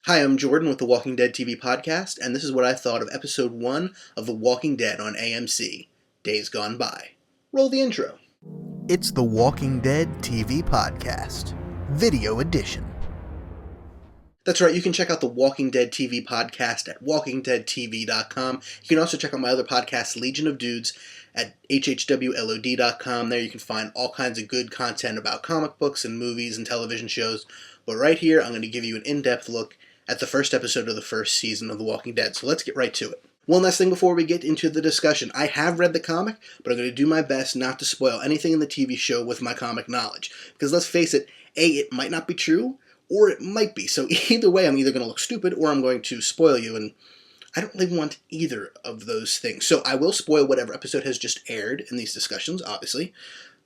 Hi, I'm Jordan with the Walking Dead TV podcast, and this is what I thought of episode 1 of The Walking Dead on AMC, Days Gone By. Roll the intro. It's the Walking Dead TV podcast, video edition. That's right, you can check out the Walking Dead TV podcast at walkingdeadtv.com. You can also check out my other podcast, Legion of Dudes, at hhwlod.com. There you can find all kinds of good content about comic books and movies and television shows. But right here, I'm going to give you an in-depth look at the first episode of the first season of The Walking Dead. So let's get right to it. One last thing before we get into the discussion. I have read the comic, but I'm going to do my best not to spoil anything in the TV show with my comic knowledge. Because let's face it, A, it might not be true, or it might be. So either way, I'm either going to look stupid or I'm going to spoil you, and I don't really want either of those things. So I will spoil whatever episode has just aired in these discussions, obviously,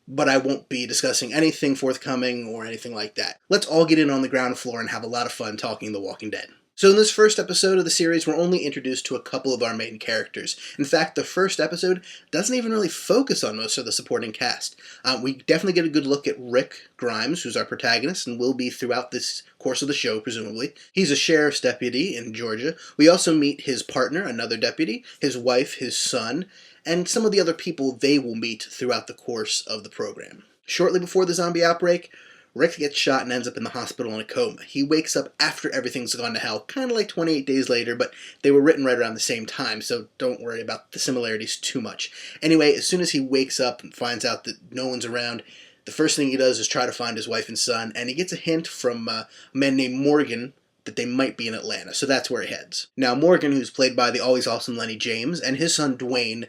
but I won't be discussing anything forthcoming or anything like that. Let's all get in on the ground floor and have a lot of fun talking The Walking Dead. So in this first episode of the series, we're only introduced to a couple of our main characters. In fact, the first episode doesn't even really focus on most of the supporting cast. We definitely get a good look at Rick Grimes, who's our protagonist, and will be throughout this course of the show, presumably. He's a sheriff's deputy in Georgia. We also meet his partner, another deputy, his wife, his son, and some of the other people they will meet throughout the course of the program. Shortly before the zombie outbreak, Rick gets shot and ends up in the hospital in a coma. He wakes up after everything's gone to hell, kind of like 28 days later, but they were written right around the same time, so don't worry about the similarities too much. Anyway, as soon as he wakes up and finds out that no one's around, the first thing he does is try to find his wife and son, and he gets a hint from a man named Morgan that they might be in Atlanta, so that's where he heads. Now, Morgan, who's played by the always awesome Lenny James, and his son Dwayne,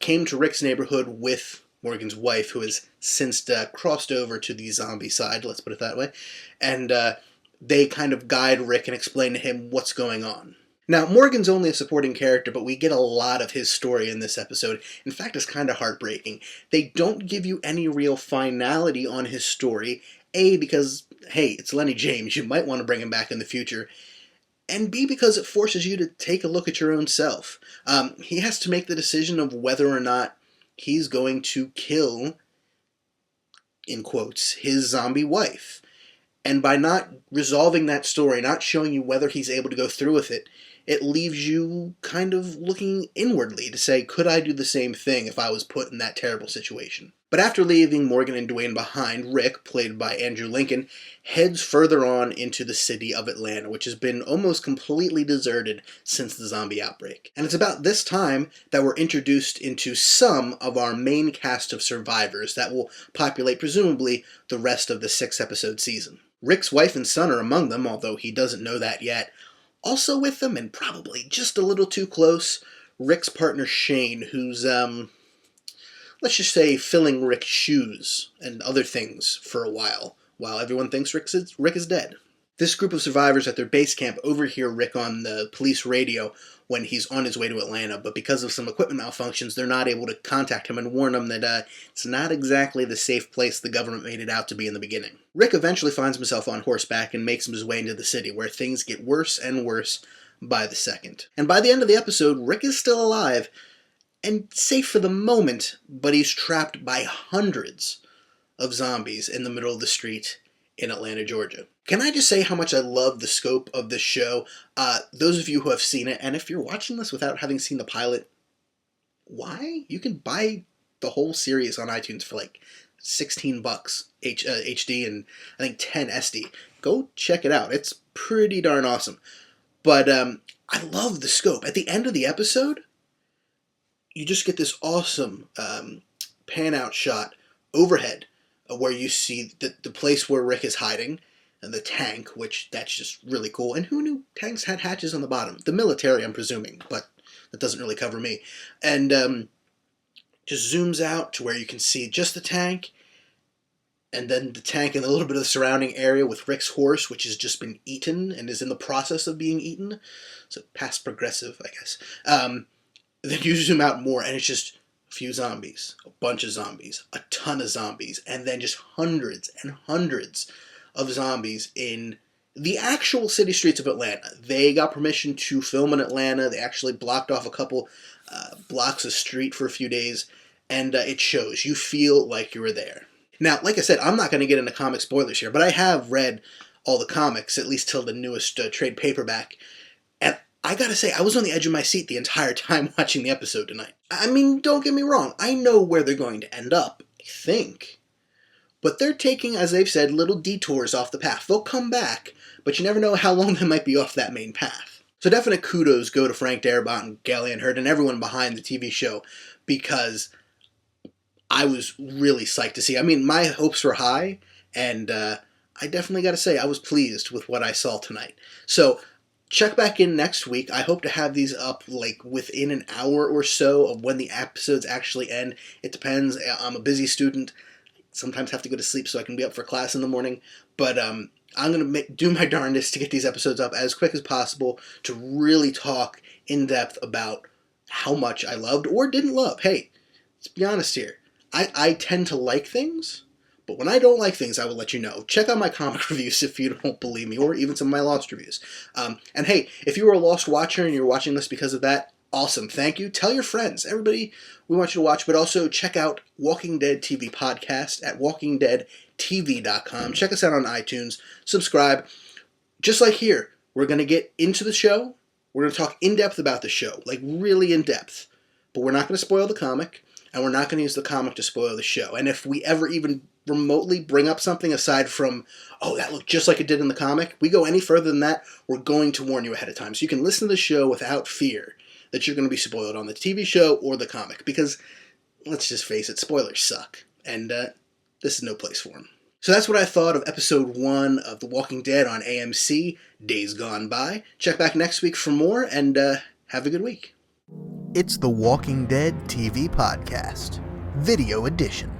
came to Rick's neighborhood with Morgan's wife, who has since crossed over to the zombie side, let's put it that way, and they kind of guide Rick and explain to him what's going on. Now, Morgan's only a supporting character, but we get a lot of his story in this episode. In fact, it's kind of heartbreaking. They don't give you any real finality on his story, A, because, hey, it's Lenny James, you might want to bring him back in the future, and B, because it forces you to take a look at your own self. He has to make the decision of whether or not he's going to kill, in quotes, his zombie wife. And by not resolving that story, not showing you whether he's able to go through with it, it leaves you kind of looking inwardly to say, could I do the same thing if I was put in that terrible situation? But after leaving Morgan and Dwayne behind, Rick, played by Andrew Lincoln, heads further on into the city of Atlanta, which has been almost completely deserted since the zombie outbreak. And it's about this time that we're introduced into some of our main cast of survivors that will populate, presumably, the rest of the 6-episode season. Rick's wife and son are among them, although he doesn't know that yet. Also with them, and probably just a little too close, Rick's partner Shane, who's, let's just say, filling Rick's shoes and other things for a while everyone thinks Rick is dead. This group of survivors at their base camp overhear Rick on the police radio when he's on his way to Atlanta, but because of some equipment malfunctions, they're not able to contact him and warn him that it's not exactly the safe place the government made it out to be in the beginning. Rick eventually finds himself on horseback and makes his way into the city, where things get worse and worse by the second. And by the end of the episode, Rick is still alive and safe for the moment, but he's trapped by hundreds of zombies in the middle of the street in Atlanta, Georgia. Can I just say how much I love the scope of this show? Those of you who have seen it, and if you're watching this without having seen the pilot, why? You can buy the whole series on iTunes for like $16 HD and I think 10 SD. Go check it out. It's pretty darn awesome. But I love the scope. At the end of the episode, you just get this awesome pan-out shot overhead where you see the place where Rick is hiding, and the tank, which that's just really cool. And who knew tanks had hatches on the bottom? The military, I'm presuming, but that doesn't really cover me. And just zooms out to where you can see just the tank, and then the tank and a little bit of the surrounding area with Rick's horse, which has just been eaten and is in the process of being eaten. So past progressive, I guess. Then you zoom out more, and it's just a few zombies, a bunch of zombies, a ton of zombies, and then just hundreds and hundreds of zombies in the actual city streets of Atlanta. They got permission to film in Atlanta. They actually blocked off a couple blocks of street for a few days, and it shows. You feel like you were there. Now, like I said, I'm not going to get into comic spoilers here, but I have read all the comics, at least till the newest trade paperback. And I gotta say, I was on the edge of my seat the entire time watching the episode tonight. I mean, don't get me wrong, I know where they're going to end up, I think. But they're taking, as they've said, little detours off the path. They'll come back, but you never know how long they might be off that main path. So definite kudos go to Frank Darabont and Gallian Hurd and everyone behind the TV show, because I was really psyched to see. I mean, my hopes were high, and I definitely got to say I was pleased with what I saw tonight. So check back in next week. I hope to have these up like within an hour or so of when the episodes actually end. It depends. I'm a busy student. Sometimes have to go to sleep so I can be up for class in the morning. But I'm going to do my darndest to get these episodes up as quick as possible to really talk in depth about how much I loved or didn't love. Hey, let's be honest here. I tend to like things, but when I don't like things, I will let you know. Check out my comic reviews if you don't believe me, or even some of my Lost reviews. And hey, if you were a Lost watcher and you're watching this because of that, awesome. Thank you. Tell your friends. Everybody, we want you to watch, but also check out Walking Dead TV Podcast at walkingdeadtv.com. Check us out on iTunes. Subscribe. Just like here, we're going to get into the show. We're going to talk in depth about the show, like really in depth. But we're not going to spoil the comic, and we're not going to use the comic to spoil the show. And if we ever even remotely bring up something aside from, oh, that looked just like it did in the comic, we go any further than that, we're going to warn you ahead of time. So you can listen to the show without fear that you're going to be spoiled on the TV show or the comic, because let's just face it, spoilers suck, and this is no place for them. So that's what I thought of episode 1 of The Walking Dead on AMC, Days Gone By. Check back next week for more, and have a good week. It's The Walking Dead TV Podcast, Video Edition.